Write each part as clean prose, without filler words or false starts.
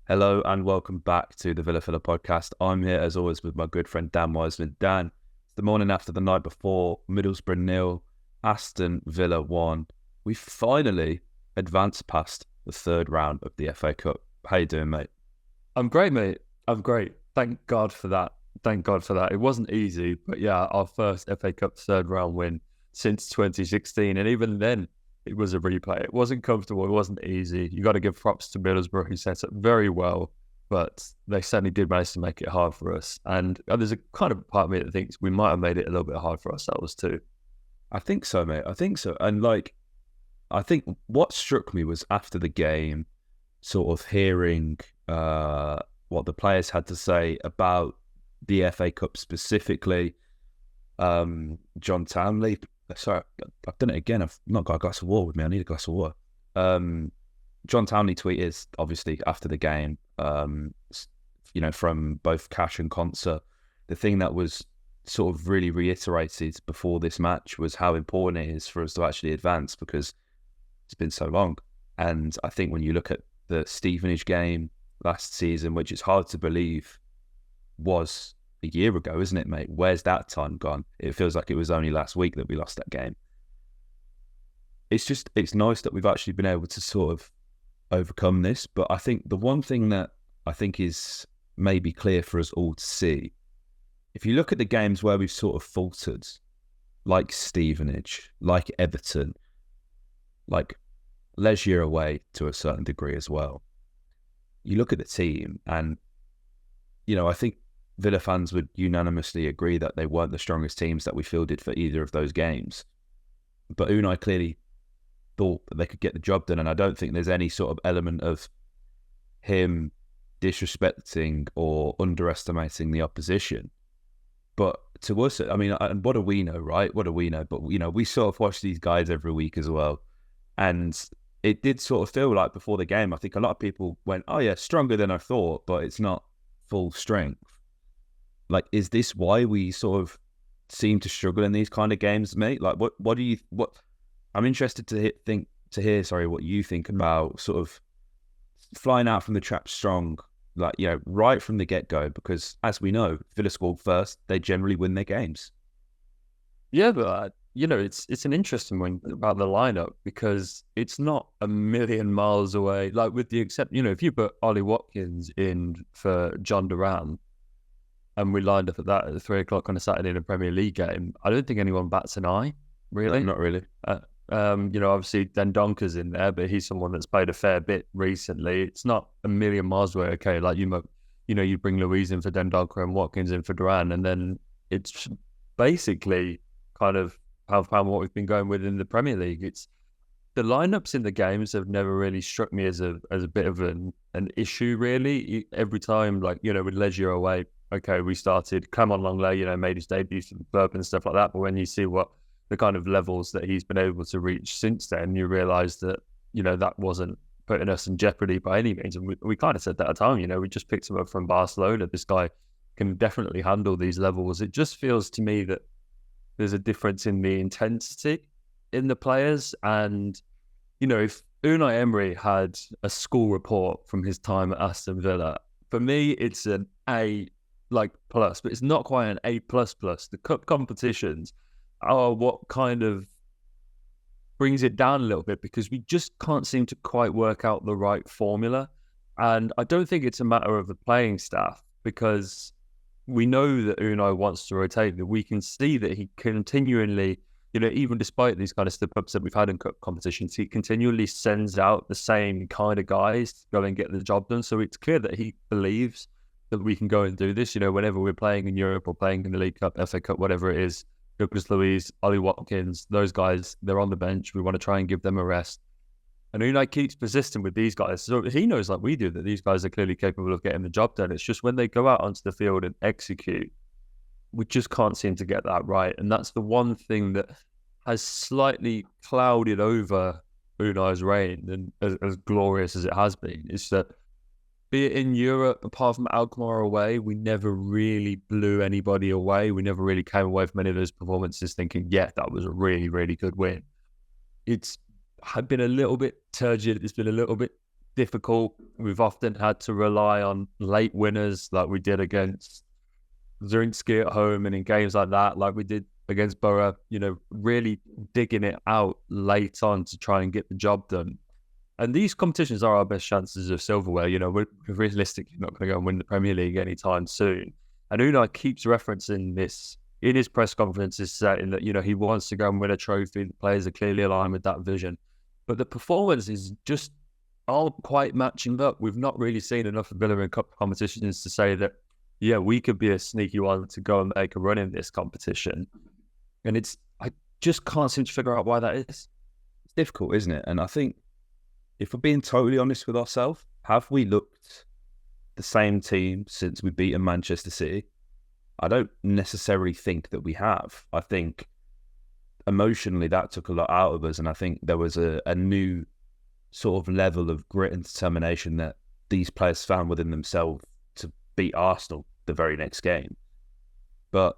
Hello and welcome back to the Villa Filler podcast. I'm here as always with my good friend Dan Wiseman. Dan, it's the morning after the night before, Middlesbrough 0, Aston Villa 1. We finally advanced past the third round of the FA Cup. How you doing, mate? I'm great, mate. I'm great. Thank God for that. Thank God for that. It wasn't easy, but yeah, our first FA Cup third round win since 2016. And even then, it was a replay. It wasn't comfortable. It wasn't easy. You got to give props to Middlesbrough, who set up very well, but they certainly did manage to make it hard for us. And there's a kind of part of me that thinks we might have made it a little bit hard for ourselves too. I think so, mate. I think so. And I think what struck me was after the game, sort of hearing what the players had to say about the FA Cup specifically. John Townley, sorry, I've done it again. I've not got a glass of water with me. I need a glass of water. John Townley tweeted, obviously, after the game, from both Cash and Conser, the thing that was sort of really reiterated before this match was how important it is for us to actually advance because it's been so long. And I think when you look at the Stevenage game last season, which is hard to believe was a year ago, isn't it, mate? Where's that time gone? It feels like it was only last week that we lost that game. It's nice that we've actually been able to sort of overcome this. But I think the one thing that I think is maybe clear for us all to see, if you look at the games where we've sort of faltered, like Stevenage, like Everton, like Leisure away to a certain degree as well, you look at the team and, I think Villa fans would unanimously agree that they weren't the strongest teams that we fielded for either of those games. But Unai clearly thought that they could get the job done, and I don't think there's any sort of element of him disrespecting or underestimating the opposition. But to us, I mean, and what do we know, right? What do we know? But, we sort of watch these guys every week as well. And it did sort of feel like before the game, I think a lot of people went, oh yeah, stronger than I thought, but it's not full strength. Like, is this why we sort of seem to struggle in these kind of games, mate? Like, what I'm interested to hear what you think about sort of flying out from the trap strong, right from the get-go, because as we know, Villa scored first, they generally win their games. Yeah, but it's an interesting one about the lineup because it's not a million miles away. Like, with the exception, if you put Ollie Watkins in for John Duran and we lined up at 3:00 on a Saturday in a Premier League game, I don't think anyone bats an eye, really. No, not really. Obviously Dendonker's in there, but he's someone that's played a fair bit recently. It's not a million miles away. Okay, like you bring Louise in for Dendonker and Watkins in for Duran, and then it's basically kind of pound what we've been going with in the Premier League. It's the lineups in the games have never really struck me as a bit of an issue, really. Every time, with Leisure away, okay, we started Clement Longley, made his debut for the club and stuff like that. But when you see what the kind of levels that he's been able to reach since then, you realise that, that wasn't putting us in jeopardy by any means. And we kind of said that at the time, we just picked him up from Barcelona. This guy can definitely handle these levels. It just feels to me that there's a difference in the intensity in the players. And, if Unai Emery had a school report from his time at Aston Villa, for me, it's an A plus, but it's not quite an A++. The cup competitions are what kind of brings it down a little bit because we just can't seem to quite work out the right formula. And I don't think it's a matter of the playing staff because we know that Unai wants to rotate, that we can see that he continually, even despite these kind of step-ups that we've had in cup competitions, he continually sends out the same kind of guys to go and get the job done. So it's clear that he believes that we can go and do this, whenever we're playing in Europe or playing in the League Cup, FA Cup, whatever it is. Douglas Luiz, Ollie Watkins, those guys, they're on the bench. We want to try and give them a rest. And Unai keeps persisting with these guys. So he knows, like we do, that these guys are clearly capable of getting the job done. It's just when they go out onto the field and execute, we just can't seem to get that right. And that's the one thing that has slightly clouded over Unai's reign, and as glorious as it has been, is that be it in Europe, apart from Alkmaar away, we never really blew anybody away. We never really came away from any of those performances thinking, yeah, that was a really, really good win. It's had been a little bit turgid. It's been a little bit difficult. We've often had to rely on late winners like we did against Zrinski at home and in games like that, like we did against Boro, really digging it out late on to try and get the job done. And these competitions are our best chances of silverware. We're realistically not going to go and win the Premier League anytime soon. And Unai keeps referencing this in his press conferences, saying that, he wants to go and win a trophy. The players are clearly aligned with that vision. But the performances just aren't quite matching up. We've not really seen enough of Villa in cup competitions to say that, yeah, we could be a sneaky one to go and make a run in this competition. And I just can't seem to figure out why that is. It's difficult, isn't it? And I think, if we're being totally honest with ourselves, have we looked the same team since we beat Manchester City? I don't necessarily think that we have. I think emotionally that took a lot out of us, and I think there was a new sort of level of grit and determination that these players found within themselves to beat Arsenal the very next game. But,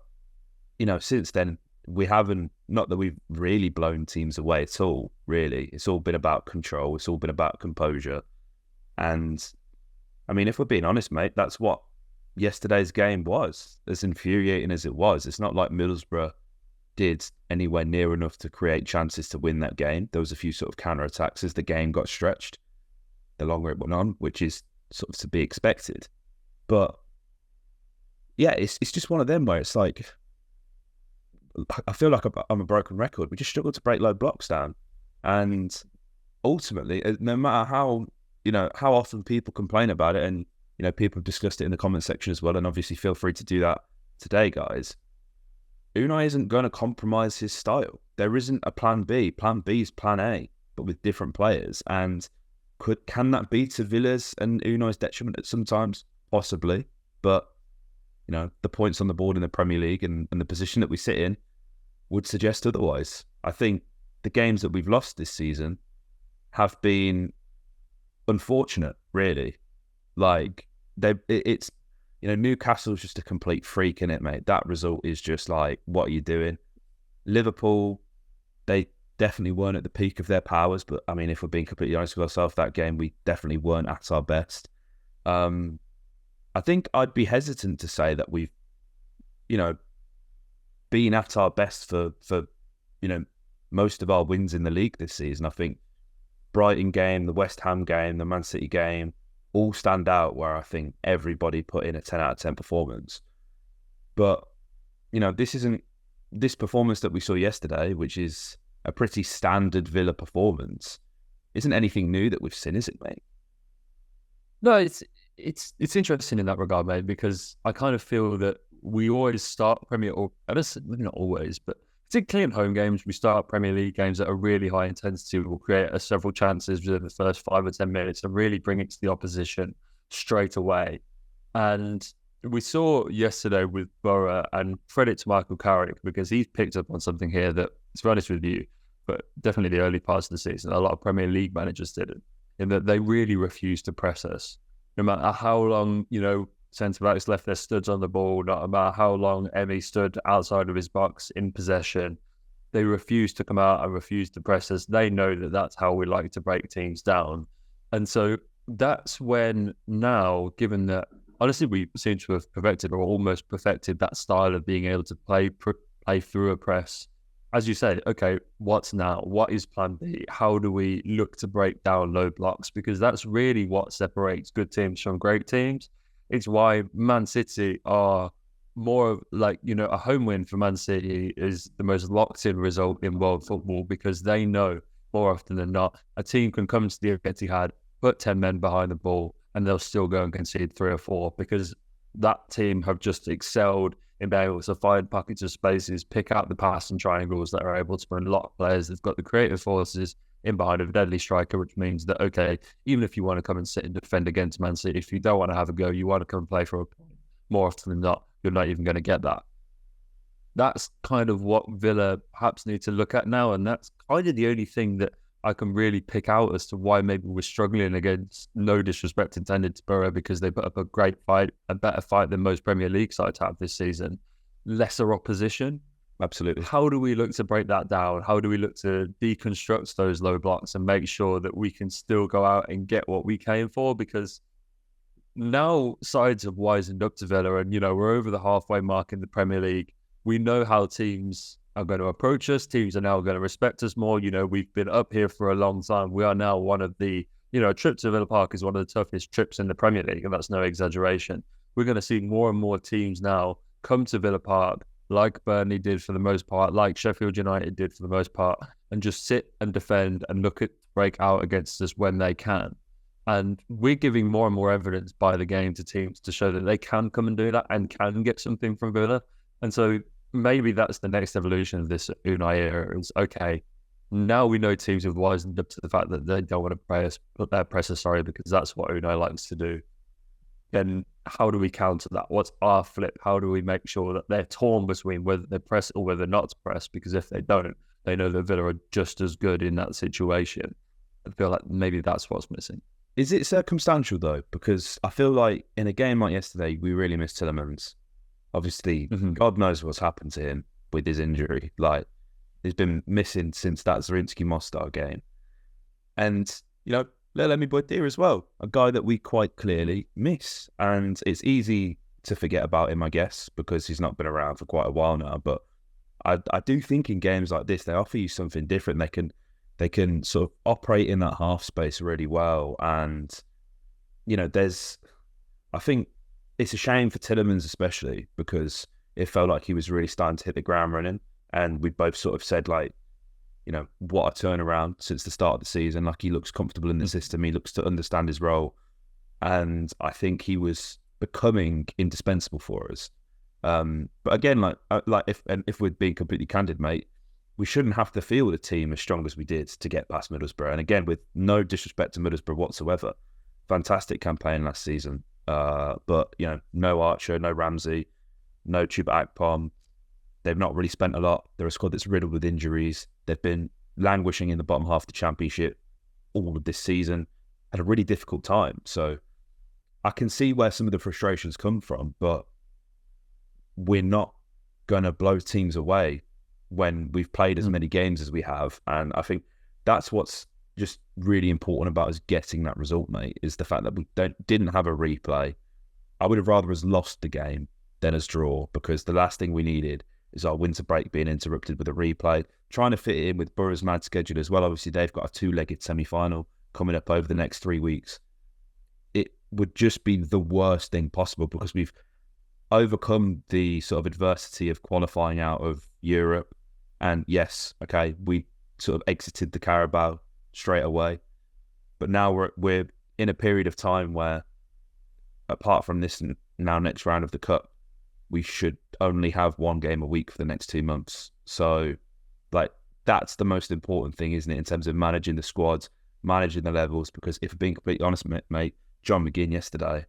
since then, we haven't, not that we've really blown teams away at all, really. It's all been about control. It's all been about composure. And, if we're being honest, mate, that's what yesterday's game was, as infuriating as it was. It's not like Middlesbrough did anywhere near enough to create chances to win that game. There was a few sort of counter-attacks as the game got stretched, the longer it went on, which is sort of to be expected. But, yeah, it's just one of them where it's like, I feel like I'm a broken record. We just struggle to break low blocks down. And ultimately, no matter how often people complain about it, and, people have discussed it in the comment section as well, and obviously feel free to do that today, guys. Unai isn't going to compromise his style. There isn't a plan B. Plan B is plan A, but with different players. And can that be to Villa's and Unai's detriment at sometimes? Possibly. But, the points on the board in the Premier League and the position that we sit in would suggest otherwise. I think the games that we've lost this season have been unfortunate, really. Like, it's Newcastle's just a complete freak, innit, mate? That result is just like, what are you doing? Liverpool, they definitely weren't at the peak of their powers, but if we're being completely honest with ourselves, that game we definitely weren't at our best. I think I'd be hesitant to say that we've, been at our best for most of our wins in the league this season. I think Brighton game, the West Ham game, the Man City game, all stand out where I think everybody put in a 10 out of 10 performance. But, this performance that we saw yesterday, which is a pretty standard Villa performance, isn't anything new that we've seen, is it, mate? No, it's interesting in that regard, mate, because I kind of feel that we always start Premier, or maybe not always, but particularly in home games, we start Premier League games that are really high intensity. We'll create several chances within the first 5 or 10 minutes and really bring it to the opposition straight away. And we saw yesterday with Boro, and credit to Michael Carrick, because he's picked up on something here that, to be honest with you, but definitely the early parts of the season, a lot of Premier League managers didn't, in that they really refused to press us. No matter how long, centre-backs left their studs on the ball, no matter how long Emmy stood outside of his box in possession, they refused to come out and refused to press us. They know that that's how we like to break teams down. And so that's when now, given that, honestly, we seem to have perfected or almost perfected that style of being able to play through a press. As you say, okay, what's now? What is plan B? How do we look to break down low blocks? Because that's really what separates good teams from great teams. It's why Man City are more of like, a home win for Man City is the most locked-in result in world football, because they know more often than not a team can come to the Etihad, put 10 men behind the ball, and they'll still go and concede 3 or 4, because that team have just excelled in being able to find pockets of spaces, pick out the passing triangles that are able to unlock players. They've got the creative forces in behind a deadly striker, which means that, okay, even if you want to come and sit and defend against Man City, if you don't want to have a go, you want to come and play for a point, more often than not, you're not even going to get that. That's kind of what Villa perhaps need to look at now, and that's kind of the only thing that I can really pick out as to why maybe we're struggling against, no disrespect intended to Boro, because they put up a great fight, a better fight than most Premier League sides have this season. Lesser opposition, Absolutely. How do we look to break that down? How do we look to deconstruct those low blocks and make sure that we can still go out and get what we came for? Because now sides have wisened up to Villa, and we're over the halfway mark in the Premier League. We know how teams are going to approach us. Teams are now going to respect us more. We've been up here for a long time. We are now one of the, a trip to Villa Park is one of the toughest trips in the Premier League, and that's no exaggeration. We're going to see more and more teams now come to Villa Park, like Burnley did for the most part, like Sheffield United did for the most part, and just sit and defend and look at break out against us when they can. And we're giving more and more evidence by the game to teams to show that they can come and do that and can get something from Villa. And so maybe that's the next evolution of this Unai era is, okay, now we know teams have wisened up to the fact that they don't want to press us, because that's what Unai likes to do. Then how do we counter that? What's our flip? How do we make sure that they're torn between whether they press or whether not to press? Because if they don't, they know that Villa are just as good in that situation. I feel like maybe that's what's missing. Is it circumstantial though? Because I feel like in a game like yesterday, we really missed Tielemans. Obviously, God knows what's happened to him with his injury. Like, he's been missing since that Zrinski-Mostar game. And, let me put there as well, a guy that we quite clearly miss. And it's easy to forget about him, I guess, because he's not been around for quite a while now. But I do think in games like this, they offer you something different. They can sort of operate in that half space really well. And, I think it's a shame for Tielemans especially, because it felt like he was really starting to hit the ground running. And we both sort of said, like, what a turnaround since the start of the season. Like, he looks comfortable in the system. He looks to understand his role. And I think he was becoming indispensable for us. But again, if we're being completely candid, mate, we shouldn't have to field a team as strong as we did to get past Middlesbrough. And again, with no disrespect to Middlesbrough whatsoever, fantastic campaign last season. But, no Archer, no Ramsey, no Chuba Akpom. They've not really spent a lot. They're a squad that's riddled with injuries. They've been languishing in the bottom half of the Championship all of this season. Had a really difficult time. So I can see where some of the frustrations come from, but we're not going to blow teams away when we've played as many games as we have. And I think that's what's just really important about us getting that result, mate, is the fact that we didn't have a replay. I would have rather us lost the game than us draw, because the last thing we needed is our winter break being interrupted with a replay. Trying to fit it in with Boro's mad schedule as well. Obviously, they've got a two-legged semi-final coming up over the next 3 weeks. It would just be the worst thing possible, because we've overcome the sort of adversity of qualifying out of Europe. And yes, okay, we sort of exited the Carabao straight away. But now we're in a period of time where, apart from this now next round of the Cup, we should only have one game a week for the next 2 months. So, like, that's the most important thing, isn't it, in terms of managing the squads, managing the levels? Because if I'm being completely honest, mate, John McGinn yesterday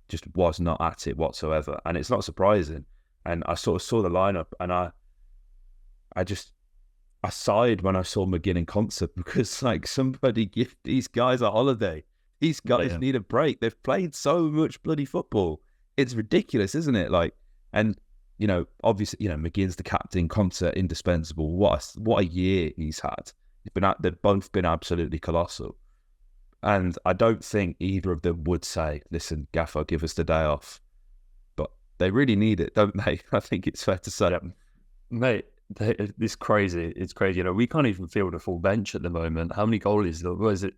just was not at it whatsoever. And it's not surprising. And I sort of saw the lineup, and I sighed when I saw McGinn in concert, because, like, somebody give these guys a holiday. These guys need a break. They've played so much bloody football. It's ridiculous, isn't it? Like, and, obviously, McGinn's the captain, concert indispensable. What a year he's had. They've both been absolutely colossal. And I don't think either of them would say, listen, Gaffer, give us the day off. But they really need it, don't they? I think it's fair to say. Yeah. Mate, it's crazy. It's crazy. We can't even field a full bench at the moment. How many goalies? Was it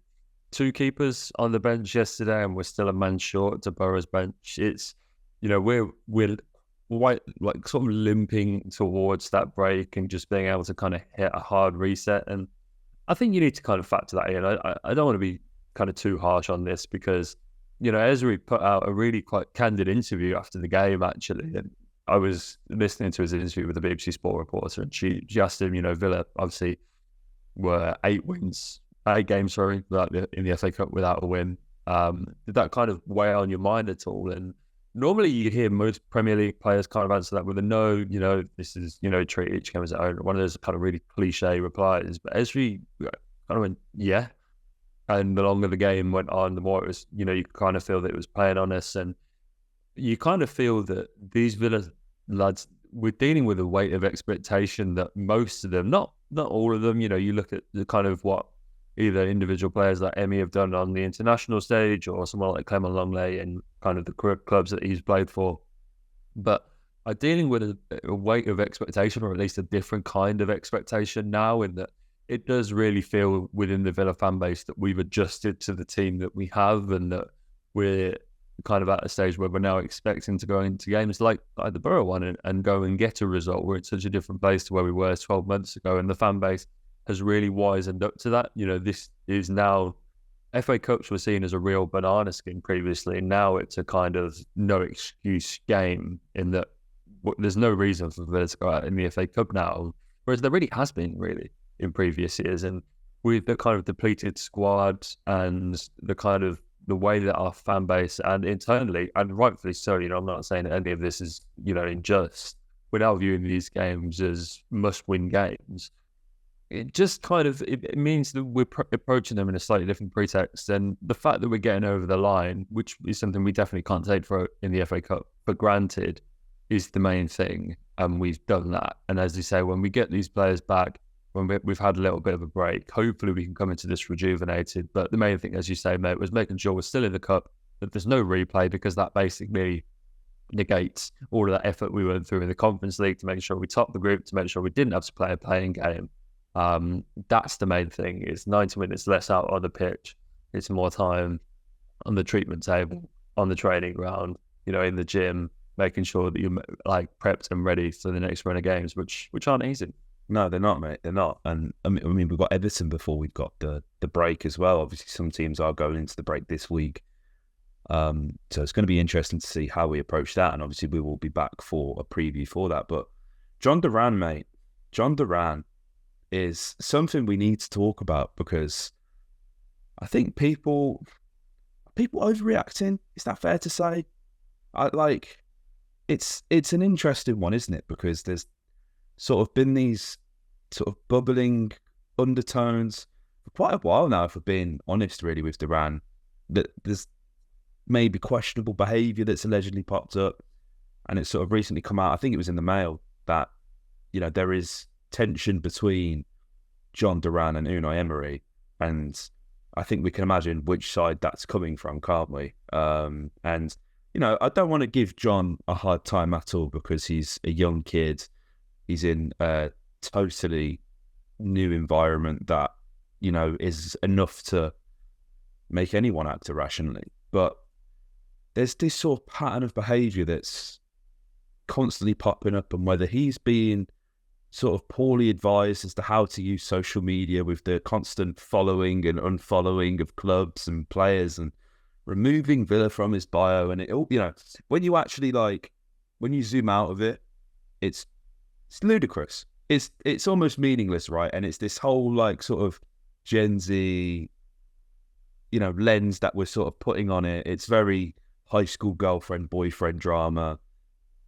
2 keepers on the bench yesterday, and we're still a man short to Boro's bench? It's, we're quite, like, sort of limping towards that break and just being able to kind of hit a hard reset. And I think you need to kind of factor that in. I don't want to be kind of too harsh on this, because, Ezri put out a really quite candid interview after the game, actually. And I was listening to his interview with the BBC Sport reporter, and she asked him, Villa obviously were 8 games, in the FA Cup without a win. Did that kind of weigh on your mind at all? And normally you hear most Premier League players kind of answer that with a no, this is, treat each game as its own. One of those kind of really cliche replies. But Ezri kind of went, yeah. And the longer the game went on, the more it was, you kind of feel that it was playing on us. And you kind of feel that these Villa lads, we're dealing with a weight of expectation that most of them, not all of them, you look at the kind of what either individual players like Emmy have done on the international stage, or someone like Clement Longley and kind of the clubs that he's played for, but are dealing with a weight of expectation, or at least a different kind of expectation now, in that it does really feel within the Villa fan base that we've adjusted to the team that we have, and that we're kind of at a stage where we're now expecting to go into games like the Boro one and go and get a result. We're in such a different place to where we were 12 months ago, and the fan base has really wisened up to that. This is now, FA Cups were seen as a real banana skin previously, and now it's a kind of no excuse game, in that there's no reason for Villa to go out in the FA Cup now, whereas there really has been really in previous years. And with the kind of depleted squad and the way that our fan base and internally, and rightfully so, I'm not saying that any of this is, unjust. We're now viewing these games as must-win games. It just it means that we're approaching them in a slightly different pretext. And the fact that we're getting over the line, which is something we definitely can't take in the FA Cup for granted, is the main thing. And we've done that. And as you say, when we get these players back, when we've had a little bit of a break, hopefully we can come into this rejuvenated. But the main thing, as you say, mate, was making sure we're still in the cup, that there's no replay, because that basically negates all of that effort we went through in the Conference League to make sure we topped the group, to make sure we didn't have to play a playing game. That's the main thing. It's 90 minutes less out on the pitch. It's more time on the treatment table, on the training ground, in the gym, making sure that you're prepped and ready for the next run of games, which aren't easy. No, they're not, mate. They're not. And I mean, we've got Everton before we've got the break as well. Obviously, some teams are going into the break this week. So it's going to be interesting to see how we approach that. And obviously, we will be back for a preview for that. But John Duran, mate, John Duran is something we need to talk about, because I think people overreacting. Is that fair to say? It's an interesting one, isn't it? Because there's sort of been these sort of bubbling undertones for quite a while now, if we're being honest, really, with Duran, that there's maybe questionable behaviour that's allegedly popped up, and it's sort of recently come out, I think it was in the Mail, that, there is tension between John Duran and Unai Emery, and I think we can imagine which side that's coming from, can't we? And, I don't want to give John a hard time at all, because he's a young kid. He's in a totally new environment that, is enough to make anyone act irrationally. But there's this sort of pattern of behaviour that's constantly popping up, and whether he's being sort of poorly advised as to how to use social media, with the constant following and unfollowing of clubs and players, and removing Villa from his bio, and it all, when you actually when you zoom out of it, it's ludicrous. It's almost meaningless, right? And it's this whole sort of Gen Z, lens that we're sort of putting on it. It's very high school girlfriend boyfriend drama.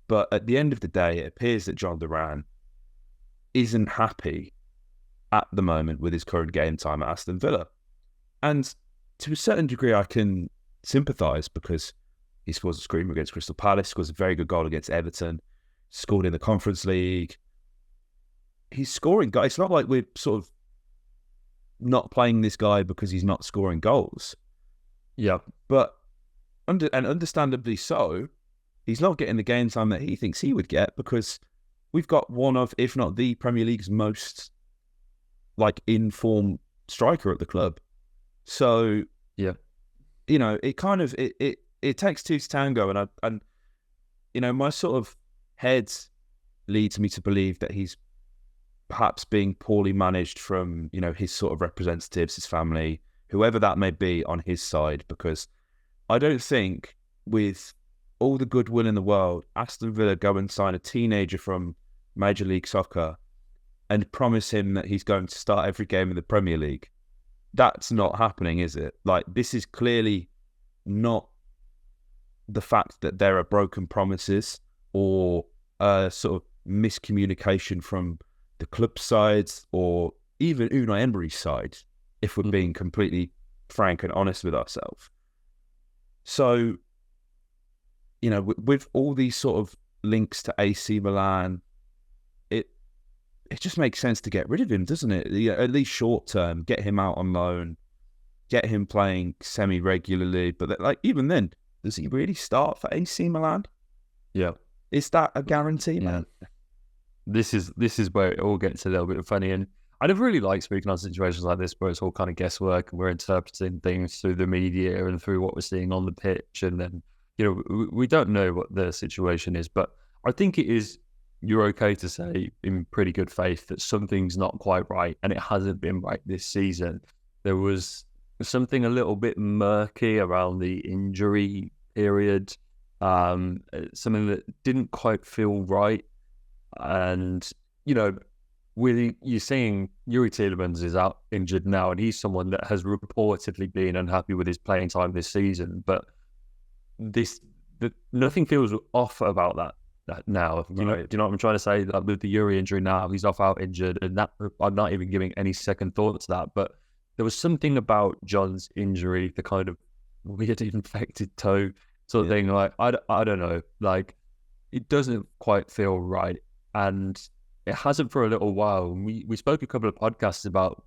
But at the end of the day, it appears that John Duran isn't happy at the moment with his current game time at Aston Villa. And to a certain degree, I can sympathise, because he scores a screamer against Crystal Palace, scores a very good goal against Everton, scored in the Conference League. He's scoring goals. It's not like we're sort of not playing this guy because he's not scoring goals. Yeah. But, and understandably so, he's not getting the game time that he thinks he would get, because we've got one of, if not the Premier League's most in-form striker at the club. So, yeah, it kind of, it takes two to tango. And my sort of head leads me to believe that he's perhaps being poorly managed from, his sort of representatives, his family, whoever that may be on his side, because I don't think, with all the goodwill in the world, Aston Villa go and sign a teenager from Major League Soccer and promise him that he's going to start every game in the Premier League. That's not happening, is it? This is clearly not the fact that there are broken promises or sort of miscommunication from the club sides, or even Unai Emery's side, if we're being completely frank and honest with ourselves. So, with all these sort of links to AC Milan. It just makes sense to get rid of him, doesn't it? At least short term, get him out on loan, get him playing semi-regularly. But even then, does he really start for AC Milan? Yeah. Is that a guarantee, man? This is where it all gets a little bit funny. And I never really like speaking on situations like this where it's all kind of guesswork and we're interpreting things through the media and through what we're seeing on the pitch. And then, we don't know what the situation is. But I think you're okay to say in pretty good faith that something's not quite right, and it hasn't been right this season. There was something a little bit murky around the injury period, something that didn't quite feel right. And, you're seeing Yuri Tielemans is out injured now, and he's someone that has reportedly been unhappy with his playing time this season. But nothing feels off about that now. Do you know what I'm trying to say? Like with the Yuri injury now, he's out injured, and that I'm not even giving any second thought to that. But there was something about John's injury, the kind of weird infected toe sort of thing. Like I don't know, like it doesn't quite feel right, and it hasn't for a little while. We spoke a couple of podcasts about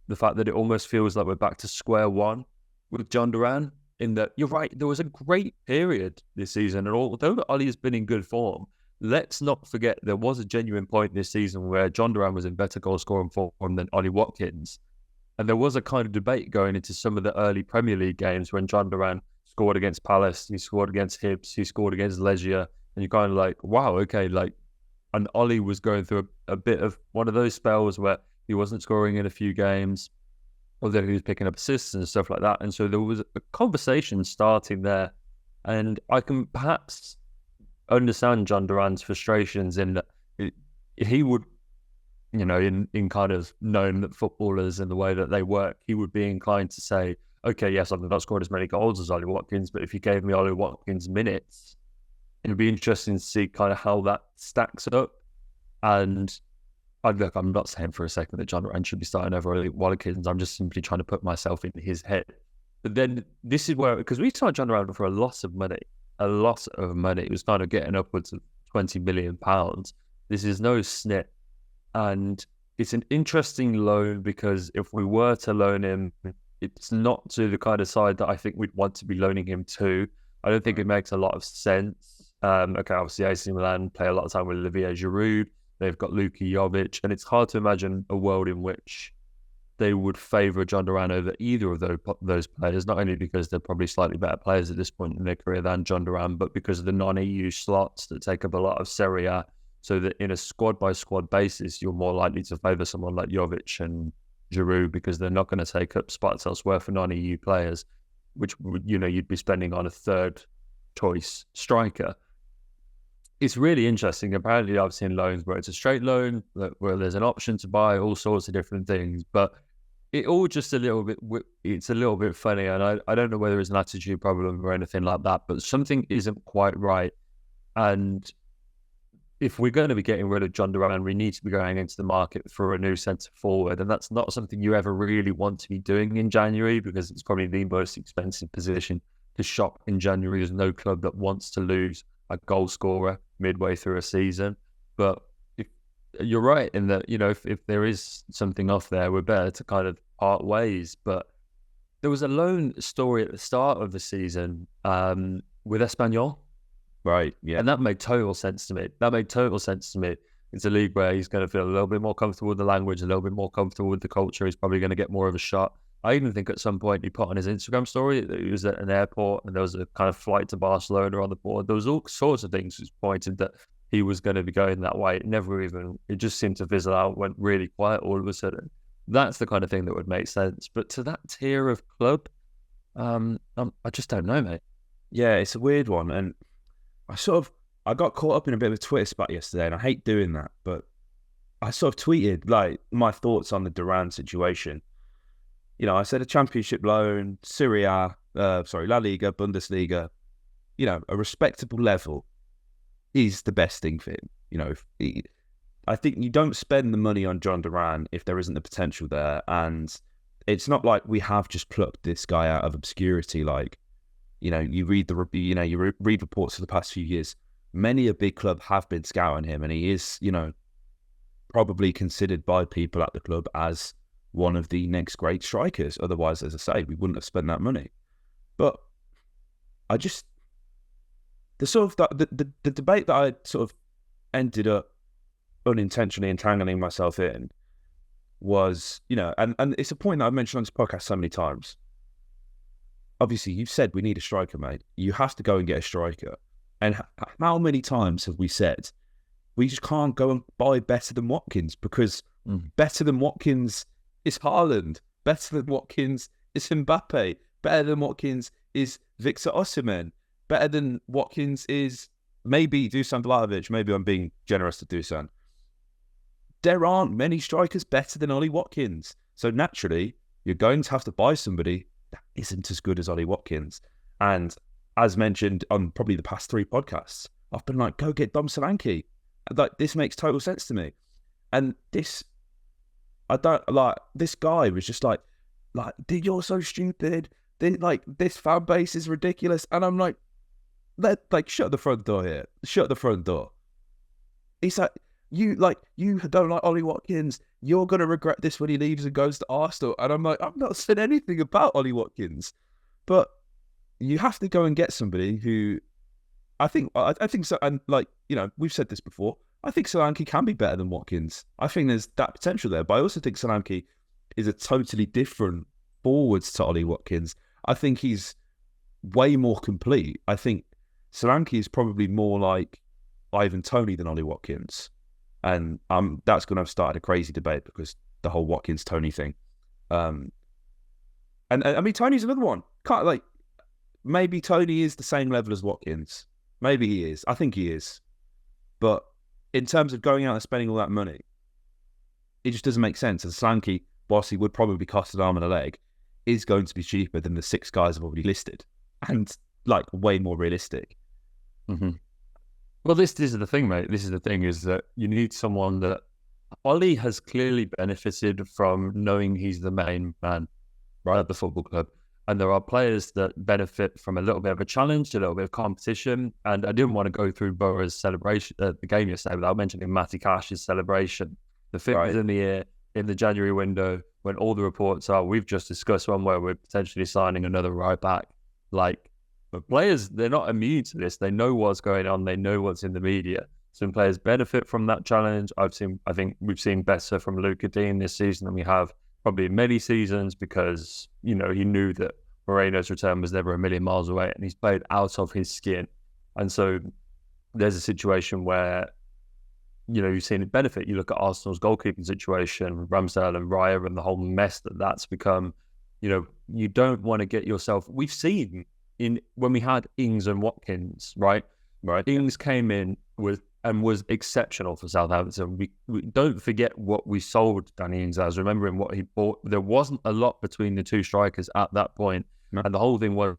the fact that it almost feels like we're back to square one with John Duran. In that, you're right, there was a great period this season, and although Ollie has been in good form, let's not forget there was a genuine point this season where John Duran was in better goal scoring form than Ollie Watkins. And there was a kind of debate going into some of the early Premier League games when John Duran scored against Palace, he scored against Hibs, he scored against Legia, and you're kind of like, wow, okay, and Ollie was going through a bit of one of those spells where he wasn't scoring in a few games, although he was picking up assists and stuff like that. And so there was a conversation starting there. And I can perhaps understand John Duran's frustrations in that he would, in kind of knowing that footballers and the way that they work, he would be inclined to say, okay, yes, I've not scored as many goals as Ollie Watkins, but if you gave me Ollie Watkins minutes, it would be interesting to see kind of how that stacks up. And I'm not saying for a second that John Duran should be starting over Ollie Watkins. I'm just simply trying to put myself in his head. But then this is where, because we signed John Duran for a lot of money. It was kind of getting upwards of £20 million. This is no snip. And it's an interesting loan because if we were to loan him, it's not to the kind of side that I think we'd want to be loaning him to. I don't think it makes a lot of sense. Obviously AC Milan play a lot of time with Olivier Giroud. They've got Luka Jovic, and it's hard to imagine a world in which they would favour John Duran over either of those players, not only because they're probably slightly better players at this point in their career than John Duran, but because of the non-EU slots that take up a lot of Serie A, so that in a squad-by-squad basis, you're more likely to favour someone like Jovic and Giroud because they're not going to take up spots elsewhere for non-EU players, which, you'd be spending on a third-choice striker. It's really interesting. Apparently, I've seen loans where it's a straight loan, where there's an option to buy all sorts of different things. But it all just it's a little bit funny. And I don't know whether it's an attitude problem or anything like that, but something isn't quite right. And if we're going to be getting rid of John Duran, we need to be going into the market for a new centre forward. And that's not something you ever really want to be doing in January because it's probably the most expensive position to shop in January. There's no club that wants to lose a goal scorer midway through a season. But if you're right in that, if there is something off there, we're better to kind of part ways. But there was a loan story at the start of the season with Espanyol. Right, yeah. And that made total sense to me. It's a league where he's going to feel a little bit more comfortable with the language, a little bit more comfortable with the culture. He's probably going to get more of a shot. I even think at some point he put on his Instagram story that he was at an airport and there was a kind of flight to Barcelona on the board. There was all sorts of things that pointed that he was going to be going that way. It just seemed to fizzle out, went really quiet all of a sudden. That's the kind of thing that would make sense. But to that tier of club, I just don't know, mate. Yeah, it's a weird one. And I got caught up in a bit of a Twitter spat yesterday, and I hate doing that, but I sort of tweeted my thoughts on the Duran situation. I said a championship loan, Serie A, La Liga, Bundesliga, a respectable level is the best thing for him. I think you don't spend the money on John Duran if there isn't the potential there. And it's not like we have just plucked this guy out of obscurity. You read reports for the past few years. many a big club have been scouting him, and he is, probably considered by people at the club as one of the next great strikers. Otherwise, as I say, we wouldn't have spent that money. But I just, the sort of the debate that I sort of ended up unintentionally entangling myself in was, and it's a point that I've mentioned on this podcast so many times. Obviously, you've said we need a striker, mate. You have to go and get a striker. And how many times have we said we just can't go and buy better than Watkins, because better than Watkins is Haaland, better than Watkins is Mbappe, better than Watkins is Victor Osimhen, better than Watkins is maybe Dusan Vlahovic. Maybe I'm being generous to Dusan. There aren't many strikers better than Ollie Watkins. So naturally, you're going to have to buy somebody that isn't as good as Ollie Watkins. And as mentioned on probably the past 3 podcasts, I've been like, go get Dom Solanke. Like, this makes total sense to me. And this guy was just like, you're so stupid. This fan base is ridiculous. And I'm like, shut the front door here. Shut the front door. He's like, you don't like Ollie Watkins. You're going to regret this when he leaves and goes to Arsenal. And I'm like, I've not said anything about Ollie Watkins. But you have to go and get somebody who I think so. And we've said this before. I think Solanke can be better than Watkins. I think there's that potential there. But I also think Solanke is a totally different forwards to Ollie Watkins. I think he's way more complete. I think Solanke is probably more like Ivan Toney than Ollie Watkins. And that's going to have started a crazy debate because the whole Watkins-Toney thing. And I mean, Toney's another one. Maybe Toney is the same level as Watkins. Maybe he is. I think he is. But in terms of going out and spending all that money, it just doesn't make sense. And Solanke, whilst he would probably cost an arm and a leg, is going to be cheaper than the 6 guys I've already listed. And way more realistic. Mm-hmm. Well, this is the thing, mate. This is the thing, is that you need someone that... Ollie has clearly benefited from knowing he's the main man, right, at the football club. And there are players that benefit from a little bit of a challenge, a little bit of competition. And I didn't want to go through Boro's celebration, the game yesterday, without mentioning Matty Cash's celebration. The figures in the year, in the January window, when all the reports are, we've just discussed one where we're potentially signing another right back. But players, they're not immune to this. They know what's going on. They know what's in the media. Some players benefit from that challenge. I think we've seen better from Luca Dean this season than we have probably in many seasons, because, he knew that Moreno's return was never a million miles away, and he's played out of his skin. And so there's a situation where, you've seen it benefit. You look at Arsenal's goalkeeping situation, Ramsdale and Raya, and the whole mess that's become. You don't want to get yourself... We've seen when we had Ings and Watkins, right? Ings came in was exceptional for Southampton. We don't forget what we sold Danny Ings as, remembering what he bought. There wasn't a lot between the 2 strikers at that point. No. And the whole thing was,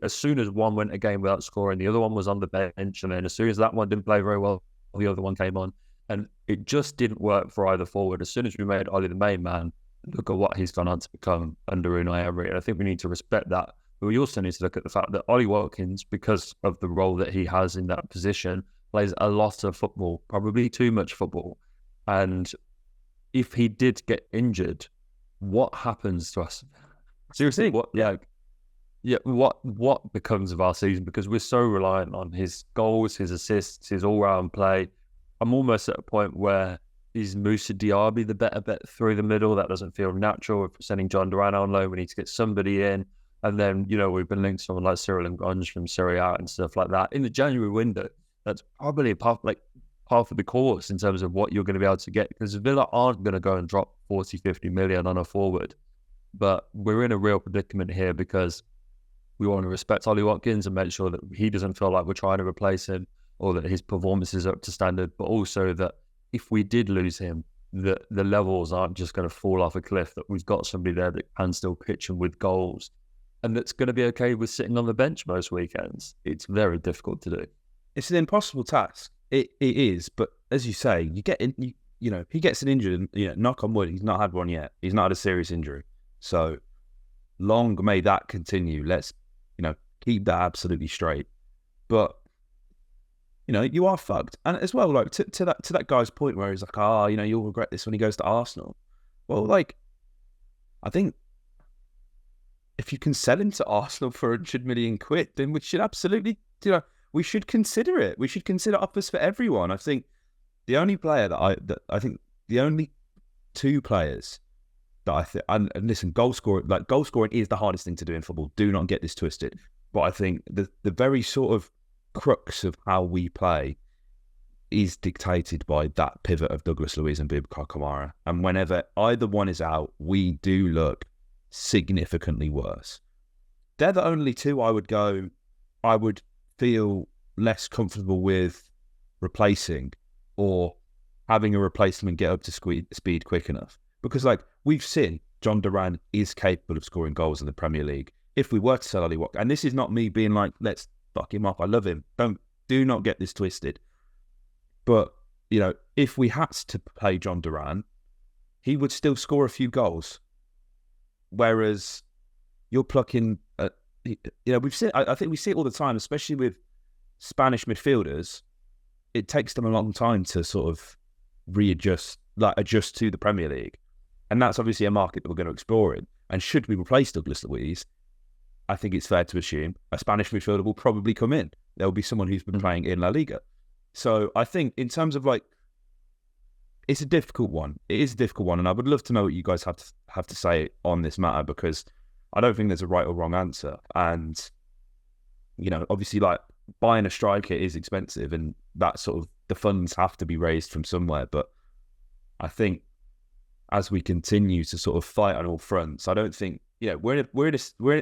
as soon as one went a game without scoring, the other one was on the bench. And then as soon as that one didn't play very well, the other one came on. And it just didn't work for either forward. As soon as we made Ollie the main man, look at what he's gone on to become under Unai Emery. And I think we need to respect that. But we also need to look at the fact that Ollie Watkins, because of the role that he has in that position, plays a lot of football, probably too much football. And if he did get injured, what happens to us? Seriously? What becomes of our season? Because we're so reliant on his goals, his assists, his all-round play. I'm almost at a point where is Moussa Diaby the better bet through the middle? That doesn't feel natural. If we're sending John Duran on loan, we need to get somebody in. And then, we've been linked to someone like Cyril Ngonge from Serie A and stuff like that. In the January window, that's probably part of the course in terms of what you're going to be able to get, because Villa aren't going to go and drop 40, 50 million on a forward. But we're in a real predicament here because we want to respect Ollie Watkins and make sure that he doesn't feel like we're trying to replace him or that his performance is up to standard, but also that if we did lose him, the levels aren't just going to fall off a cliff, that we've got somebody there that can still pitch him with goals and that's going to be okay with sitting on the bench most weekends. It's very difficult to do. It's an impossible task. It is, but as you say, he gets an injury, and knock on wood, he's not had one yet. He's not had a serious injury. So long may that continue. Let's, keep that absolutely straight. But you are fucked. And as well, like to that guy's point where he's like, you'll regret this when he goes to Arsenal. Well, like, I think if you can sell him to Arsenal for 100 million quid, then we should absolutely, we should consider it. We should consider offers for everyone. I think the only player I think the only two players that I think, and listen, goal scoring is the hardest thing to do in football. Do not get this twisted. But I think the very sort of crux of how we play is dictated by that pivot of Douglas Luiz and Boubacar Kamara. And whenever either one is out, we do look significantly worse. They're the only two I would feel less comfortable with replacing or having a replacement get up to speed quick enough. Because, like, we've seen John Duran is capable of scoring goals in the Premier League. If we were to sell Ollie Watkins, and this is not me being like, let's fuck him up, I love him. Do not get this twisted. But, if we had to play John Duran, he would still score a few goals. Whereas you're plucking, we've seen, I think we see it all the time, especially with Spanish midfielders. It takes them a long time to sort of adjust to the Premier League. And that's obviously a market that we're going to explore in. And should we replace Douglas Luiz, I think it's fair to assume a Spanish midfielder will probably come in. There will be someone who's been playing in La Liga. So I think in terms of it's a difficult one. It is a difficult one. And I would love to know what you guys have to say on this matter, because I don't think there's a right or wrong answer. And, obviously buying a striker is expensive, and that sort of, the funds have to be raised from somewhere. But I think as we continue to sort of fight on all fronts, I don't think, we're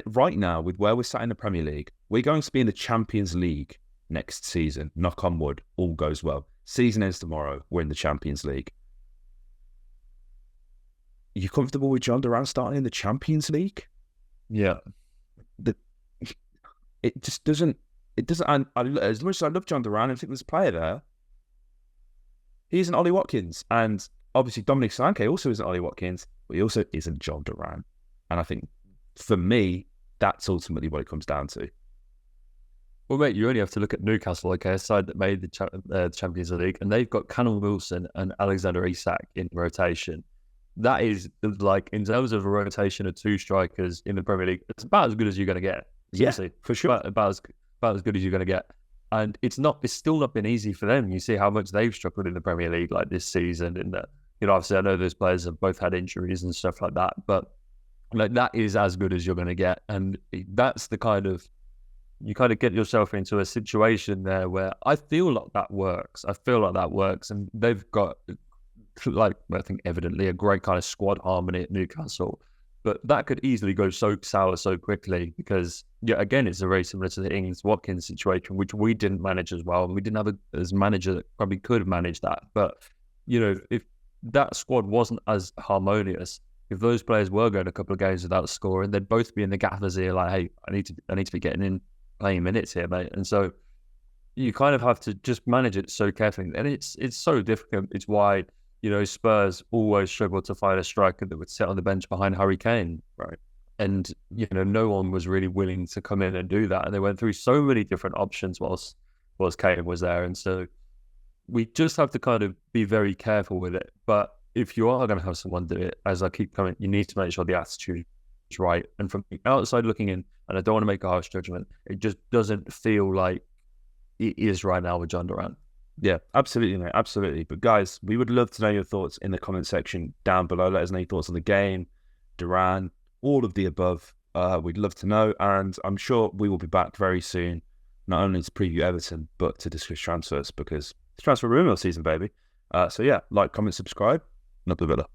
right now with where we're sat in the Premier League. We're going to be in the Champions League next season. Knock on wood, all goes well. Season ends tomorrow. We're in the Champions League. Are you comfortable with John Duran starting in the Champions League? Yeah. It just doesn't. It doesn't. And as much as I love John Duran, I think there's a player there. He isn't Ollie Watkins, and obviously Dominic Solanke also isn't Ollie Watkins, but he also isn't John Duran. And I think, for me, that's ultimately what it comes down to. Well, mate, you only have to look at Newcastle, a side that made the Champions League, and they've got Callum Wilson and Alexander Isak in rotation. That is, like, in terms of a rotation of two strikers in the Premier League, it's about as good as you're going to get. Seriously. Yeah, for sure. About as good as you're going to get. And it's still not been easy for them. You see how much they've struggled in the Premier League, like this season. And that, obviously, I know those players have both had injuries and stuff like that, but that is as good as you're going to get. And that's the kind of, you kind of get yourself into a situation there where I feel like that works. And they've got, I think evidently, a great kind of squad harmony at Newcastle. But that could easily go so sour so quickly because, again, it's very similar to the Ings-Watkins situation, which we didn't manage as well. And we didn't have a manager that probably could manage that. But, if that squad wasn't as harmonious, if those players were going a couple of games without scoring, they'd both be in the gaffer's ear like, hey, I need to be getting in, playing minutes here, mate. And so you kind of have to just manage it so carefully. And it's so difficult. It's why, Spurs always struggled to find a striker that would sit on the bench behind Harry Kane. Right. And, no one was really willing to come in and do that. And they went through so many different options whilst Kane was there. And so we just have to kind of be very careful with it. But if you are going to have someone do it, as I keep coming, you need to make sure the attitude is right. And from the outside looking in, and I don't want to make a harsh judgment, it just doesn't feel like it is right now with John Duran. Yeah, absolutely, mate. Absolutely. But guys, we would love to know your thoughts in the comment section down below. Let us know your thoughts on the game, Duran, all of the above. We'd love to know. And I'm sure we will be back very soon, not only to preview Everton, but to discuss transfers, because it's transfer rumour season, baby. So yeah, like, comment, subscribe, and up the Villa.